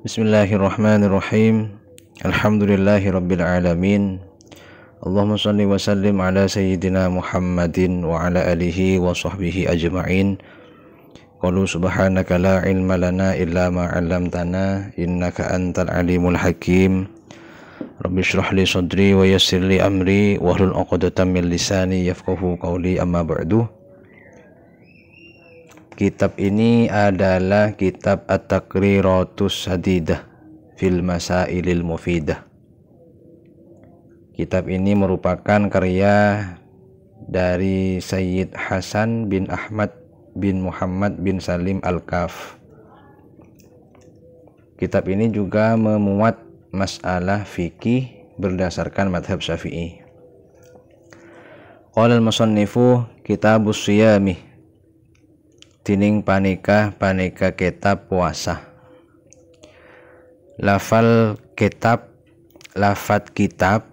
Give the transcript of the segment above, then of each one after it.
Bismillahirrahmanirrahim. Alhamdulillahi rabbil alamin. Allahumma salli wa sallim ala sayyidina Muhammadin wa ala alihi wa sahbihi ajma'in. Qalu subhanaka la ilma lana illa ma 'allamtana innaka antal alimul hakim. Rabbi shrah li sadri wa yassir li amri wahlul 'uqdatam min lisani yafqahu qawli, amma ba'du. Kitab ini adalah kitab At-Taqriratus Sadidah fil Masailil Mufidah. Kitab ini merupakan karya dari Sayyid Hasan bin Ahmad bin Muhammad bin Salim Al-Kaf. Kitab ini juga memuat masalah fikih berdasarkan madhab Syafi'i. Qala al-musannifu kitabus siyami, tining panika kitab puasa. Lafal kitab, lafat kitab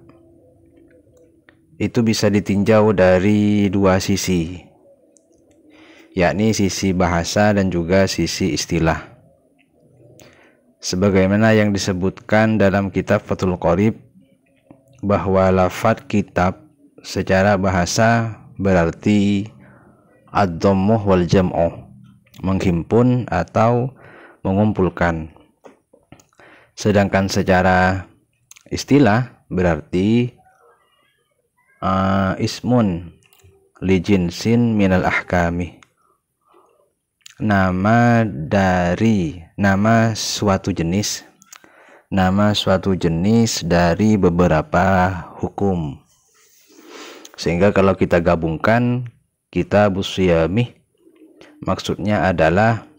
itu bisa ditinjau dari dua sisi, yakni sisi bahasa dan juga sisi istilah. Sebagaimana yang disebutkan dalam kitab Fathul Qorib, bahwa lafat kitab secara bahasa berarti ad-dhammuh wal jam'u, menghimpun atau mengumpulkan. Sedangkan secara istilah berarti ismun li jinsin minal ahkami, nama suatu jenis dari beberapa hukum. Sehingga kalau kita gabungkan Kitabus Siyami, maksudnya adalah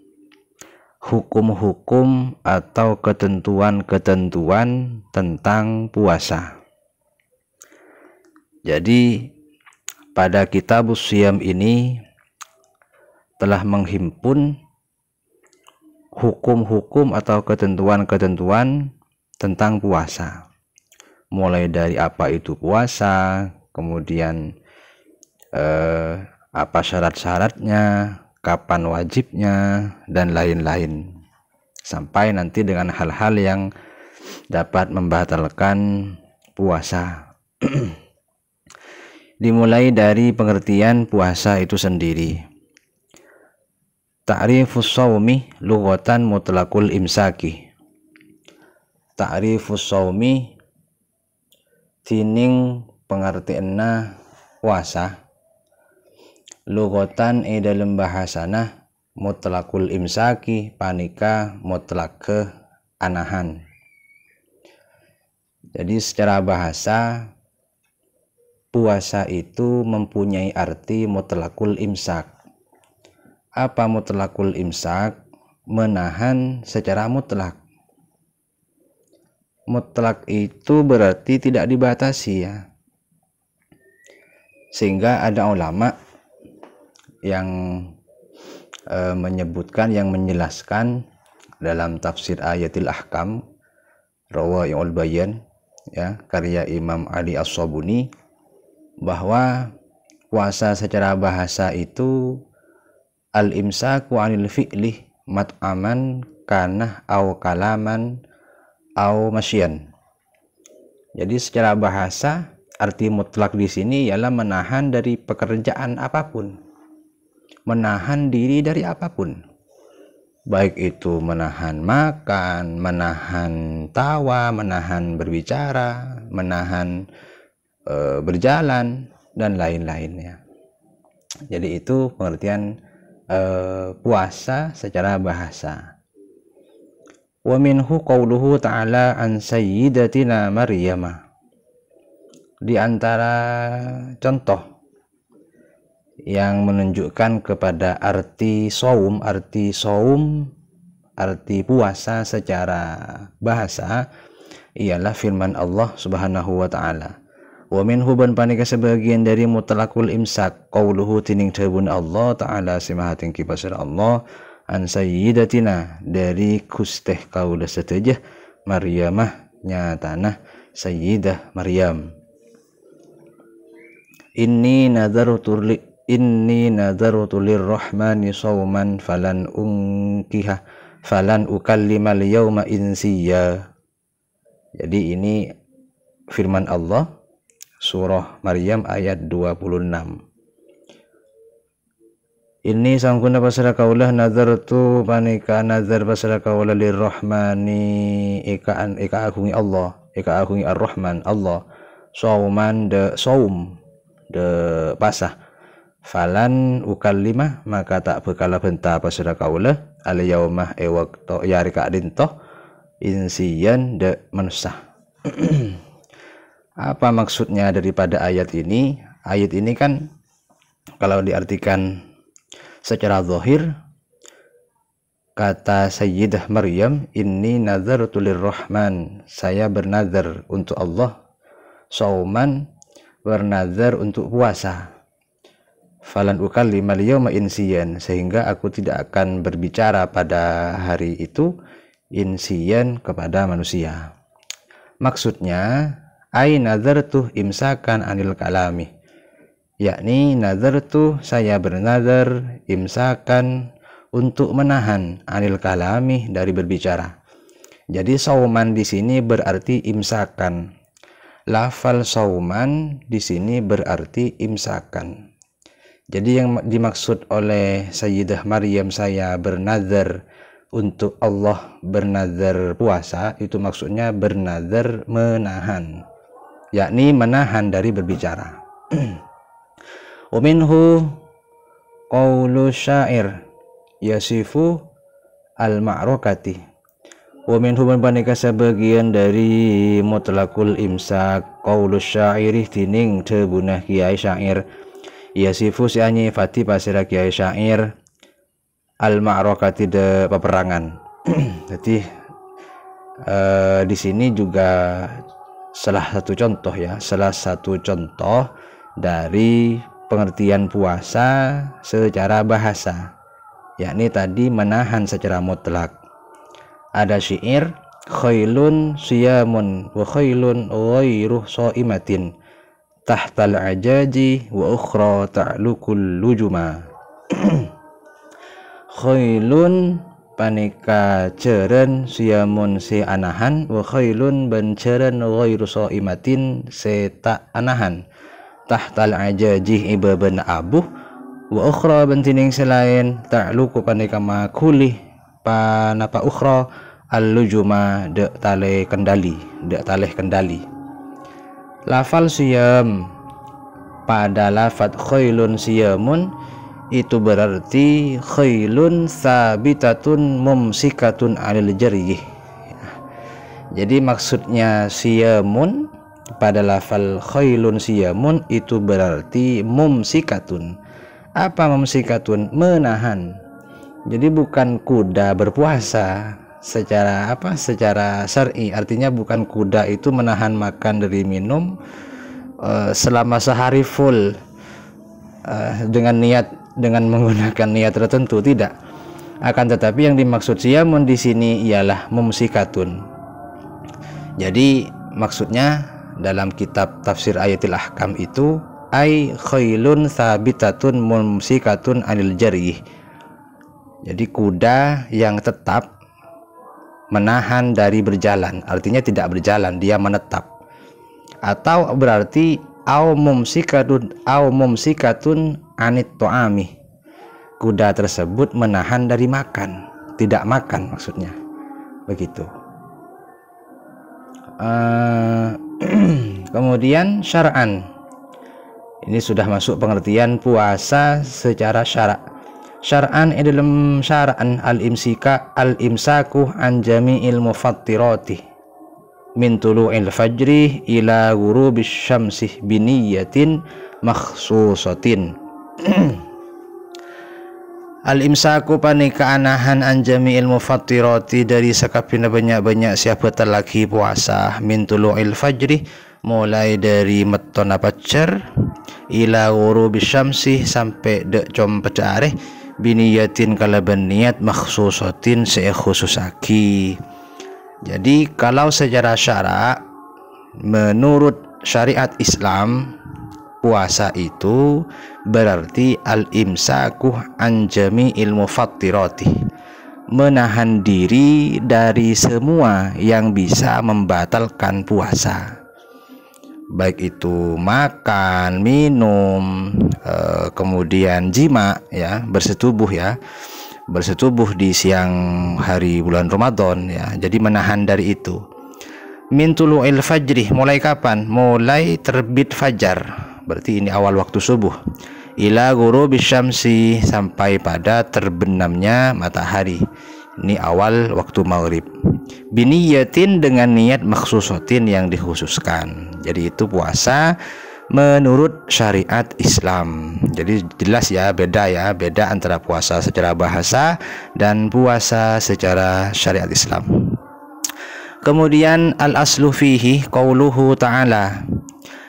hukum-hukum atau ketentuan-ketentuan tentang puasa. Jadi pada Kitabus Siyam ini telah menghimpun hukum-hukum atau ketentuan-ketentuan tentang puasa. Mulai dari apa itu puasa, kemudian apa syarat-syaratnya, kapan wajibnya, dan lain-lain, sampai nanti dengan hal-hal yang dapat membatalkan puasa. Dimulai dari pengertian puasa itu sendiri. Ta'rifus shaumi lughatan mutlaqul imsaki. Ta'rifus shaumi tining pengertianna puasa, lughatan dalam bahasana mutlaqul imsaki panika mutlak ke anahan. Jadi secara bahasa puasa itu mempunyai arti mutlaqul imsak. Apa mutlaqul imsak? Menahan secara mutlak. Mutlak itu berarti tidak dibatasi, ya. Sehingga ada ulama yang menyebutkan, yang menjelaskan dalam tafsir ayatil ahkam Rawai'ul Bayan, ya, karya Imam Ali As-Sabuni, bahwa puasa secara bahasa itu al-imsaku 'anil fi'li mat'aman kana au kalaman au masyan. Jadi secara bahasa arti mutlak di sini ialah menahan dari pekerjaan apapun, menahan diri dari apapun, baik itu menahan makan, menahan tawa, menahan berbicara, menahan berjalan, dan lain-lainnya. Jadi itu pengertian puasa secara bahasa. Wa minhu qauluhu ta'ala an sayyidatina Maryam. Di antara contoh yang menunjukkan kepada arti saum, arti puasa secara bahasa ialah firman Allah Subhanahu wa ta'ala. Wa minhu ban panika sebagian dari mutlaqul imsak qauluhu tining dawuh Allah ta'ala simahating kipasir Allah an sayyidatina dari kusteh kaula sateja Maryamah nyatana sayyidah Maryam. Inni nadartu lirrahmani sauman falan unkiha falan ukallimal yauma insiya. Jadi ini firman Allah surah Maryam ayat 26. Ini sangkuna pasara kaulah nazartu panika nazar pasara kaulah lirrahmani eka agungi Allah, eka agungi ar-Rahman Allah, sauman de saum de pasah, falan ukallimah maka tak bekala benta pasara kaulah al yaumah waktu ya rika dintoh insiyan de manusia. Apa maksudnya daripada ayat ini? Ayat ini kan kalau diartikan secara zahir, kata Sayyidah Maryam, inni nazartu lirrahman, saya bernazar untuk Allah, sauman, bernazar untuk puasa, falan ukallimal yauma insiyan, sehingga aku tidak akan berbicara pada hari itu insiyan kepada manusia. Maksudnya ai nazartu imsakan anil kalami, yakni nazartu saya bernazar imsakan untuk menahan anil kalami dari berbicara. Jadi sauman di sini berarti imsakan. Lafal sauman di sini berarti imsakan. Jadi yang dimaksud oleh Sayyidah Maryam saya bernazar untuk Allah, bernazar puasa, itu maksudnya bernazar menahan, yakni menahan dari berbicara. Waminhu qawlu syair yasifu al-ma'rokati. Waminhu menika sebagian dari mutlaqul imsak qawlu syairih tining tebunah kiai syair yasifu si anyi fati pasira kiai syair al-ma'rokati de peperangan. Jadi di sini juga salah satu contoh dari pengertian puasa secara bahasa, yakni tadi menahan secara mutlak. Ada syair khailun siyamun wa khailun ghairu shaimatin tahtal ajaji wa ukhra ta'lukul lujuma. Khailun panika ceren siyamun si anahan wa khailun ban ceren ghairu shaimatin se tak anahan tahtal ajajih ibaban abuh wa ukhra bantining selain ta'luku panika makuli panapa ukhra al-lujuma de taleh kendali. Lafal siyam pada lafad khailun siyamun itu berarti khailun sabitatun mumsikatun alil jariyih. Jadi maksudnya siyamun pada lafal khailun siyamun itu berarti mumsikatun. Apa mumsikatun? Menahan. Jadi bukan kuda berpuasa secara syar'i, artinya bukan kuda itu menahan makan dari minum selama sehari full dengan menggunakan niat tertentu, tidak. Akan tetapi yang dimaksud siyamun di sini ialah mumsikatun. Jadi maksudnya dalam kitab tafsir ayatil ahkam itu ai khailun sabitatun mumsikatun anil jarih. Jadi kuda yang tetap menahan dari berjalan, artinya tidak berjalan, dia menetap. Atau berarti au mumsikatun anit to'ami, kuda tersebut menahan dari makan, tidak makan maksudnya, begitu. Kemudian syar'an, ini sudah masuk pengertian puasa secara syarak. Syar'an dalam syar'an al-imsaku an jami'il mufattirati min tulu'il fajri ila ghurubis syamsi biniyatin makhsusatin. Al-imsaku panika anahan an jami'il mufattirati dari sakapina banyak-banyak siapa telaki puasa min tulu'il fajri mulai dari meton fajar ila ghurubis syamsi sampai dek com pedare biniyatin kalaban niat makhsusatin sekhususaki. Jadi kalau secara syarak menurut syariat Islam puasa itu berarti al-imsaku an jami'il mufattirati, menahan diri dari semua yang bisa membatalkan puasa, baik itu makan, minum, kemudian jima, ya, bersetubuh di siang hari bulan Ramadan, ya. Jadi menahan dari itu. Min tulu'il fajri, mulai kapan? Mulai terbit fajar, berarti ini awal waktu subuh. Ila ghurubis syamsi, sampai pada terbenamnya matahari, ini awal waktu maghrib. Biniyatin, dengan niat maksusotin, yang dikhususkan. Jadi itu puasa menurut syariat Islam. Jadi jelas ya, beda antara puasa secara bahasa dan puasa secara syariat Islam. Kemudian al-aslu fihi qauluhu ta'ala,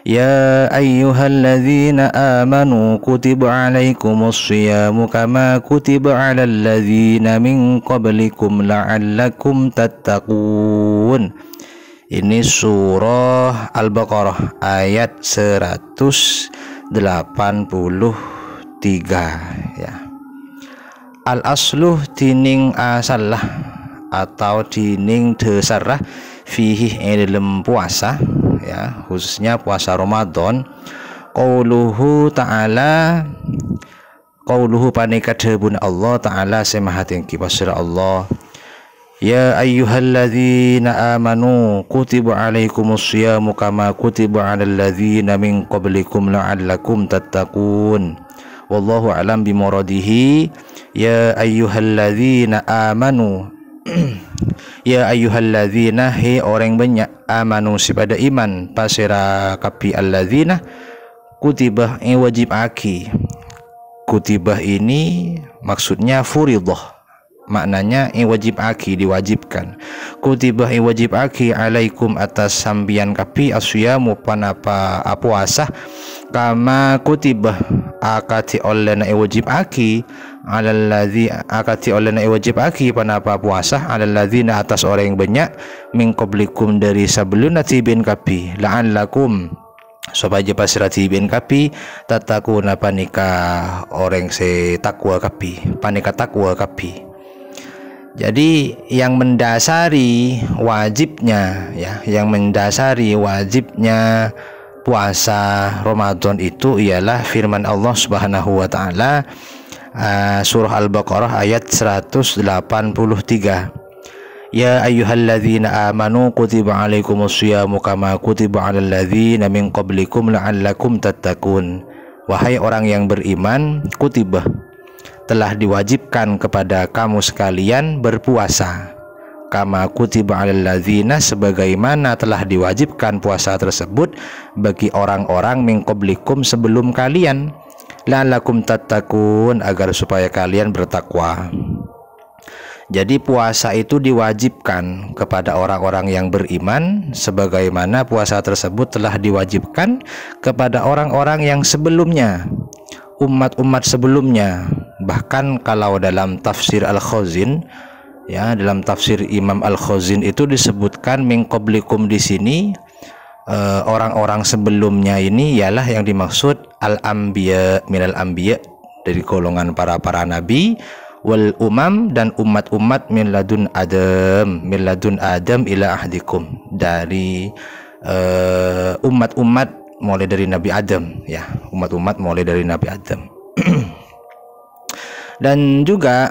ya ayyuhalladzina amanu kutiba alaikumus syiyamu kama kutiba alal ladzina min qablikum la'allakum tattaqun. Ini surah Al-Baqarah ayat 183, ya. Al-asluh tining asallah atau tining desarah fihi dalam puasa, ya, khususnya puasa Ramadan. Qauluhu ta'ala, qauluhu panikadhebun Allah ta'ala semahating kipasira Allah, ya ayyuhalladzina amanu kutiba alaikumus syiyamu kama kutiba alal ladzina min qablikum la'allakum tattaqun. Wallahu a'lam bimuradihi. Ya ayyuhalladzina amanu ya ayyuhalladzina, he orang banyak, amanu pada iman, pasira kapi alladzina, kutibah wajib aki. Kutibah ini maksudnya furidhah, maknanya wajib aki, diwajibkan. Kutibah wajib aki alaikum atas sambian kapi asyamu panapa puasa, kama kutibah akati olena wajib aki alal ladzi akati olena wajib aki panapa puasa alal ladzina atas orang yang banyak min qablikum dari sebelum natibin kapi la'allakum supaya pasirati bin kapi tatakuna panika orang se takwa kapi, panika takwa kapi. Jadi yang mendasari wajibnya, ya, yang mendasari wajibnya puasa Ramadan itu ialah firman Allah Subhanahu wa taala, surah Al-Baqarah ayat 183. Ya ayyuhalladzina amanu kutiba alaikumus syiyamu kama kutiba alal ladzina min qablikum la'allakum tattaqun. Wahai orang yang beriman, kutiba, telah diwajibkan kepada kamu sekalian berpuasa, kama kutiba alal ladzina, sebagaimana telah diwajibkan puasa tersebut bagi orang-orang min qablikum sebelum kalian, la'allakum tattaqun, agar supaya kalian bertakwa. Jadi puasa itu diwajibkan kepada orang-orang yang beriman sebagaimana puasa tersebut telah diwajibkan kepada orang-orang yang sebelumnya, umat-umat sebelumnya. Bahkan kalau dalam tafsir Al-Khazin, ya, dalam tafsir Imam Al-Khazin itu disebutkan min qablikum di sini, orang-orang sebelumnya ini ialah yang dimaksud al-anbiya minal anbiya, dari golongan para nabi, wal umam, dan umat-umat min ladun adam ila ahdikum, dari umat-umat mulai dari Nabi Adam, ya, umat-umat mulai dari Nabi Adam. Dan juga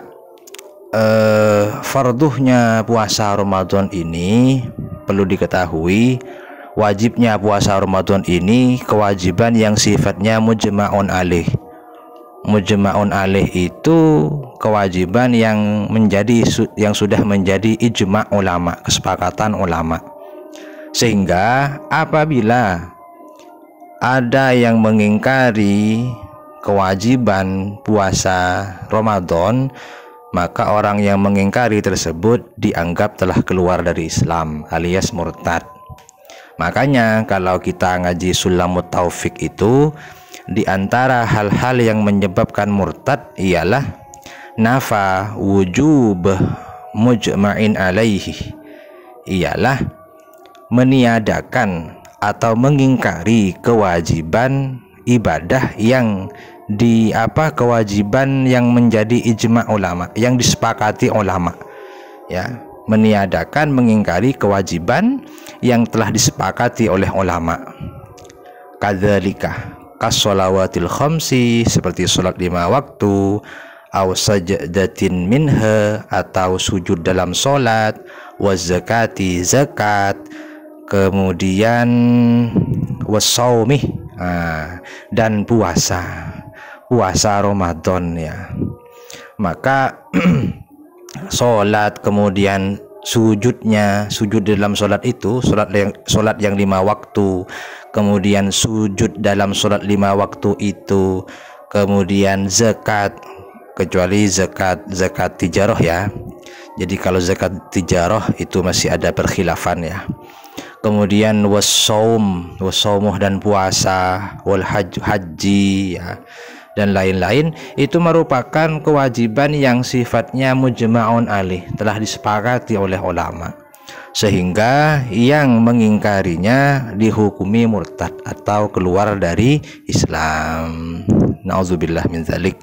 farduhnya puasa Ramadan ini perlu diketahui, wajibnya puasa Ramadan ini kewajiban yang sifatnya mujma'un alaih. Mujma'un alaih itu kewajiban yang sudah menjadi ijma' ulama, kesepakatan ulama. Sehingga apabila ada yang mengingkari kewajiban puasa Ramadan, maka orang yang mengingkari tersebut dianggap telah keluar dari Islam alias murtad. Makanya kalau kita ngaji Sulamut Taufik itu, di antara hal-hal yang menyebabkan murtad ialah nafa wujub mujma'in alaihi, ialah meniadakan atau mengingkari kewajiban ibadah yang kewajiban yang menjadi ijma ulama, yang disepakati ulama, ya, meniadakan, mengingkari kewajiban yang telah disepakati oleh ulama. Kadzalika kasolawatil khamsi, seperti sholat 5 waktu, aw sajdatin minha, atau sujud dalam sholat, wazakati, zakat, kemudian wasaumi, dan puasa Ramadan, ya. Maka sholat, kemudian sujud dalam sholat itu, sholat yang 5 waktu, kemudian sujud dalam sholat 5 waktu itu, kemudian zakat, kecuali zakat tijarah, ya. Jadi kalau zakat tijarah itu masih ada perkhilafan, ya. Kemudian wasaumuh, dan puasa, wal haji, ya, dan lain-lain, itu merupakan kewajiban yang sifatnya mujma'un alaih, telah disepakati oleh ulama, sehingga yang mengingkarinya dihukumi murtad atau keluar dari Islam. Nauzubillah min dzalik.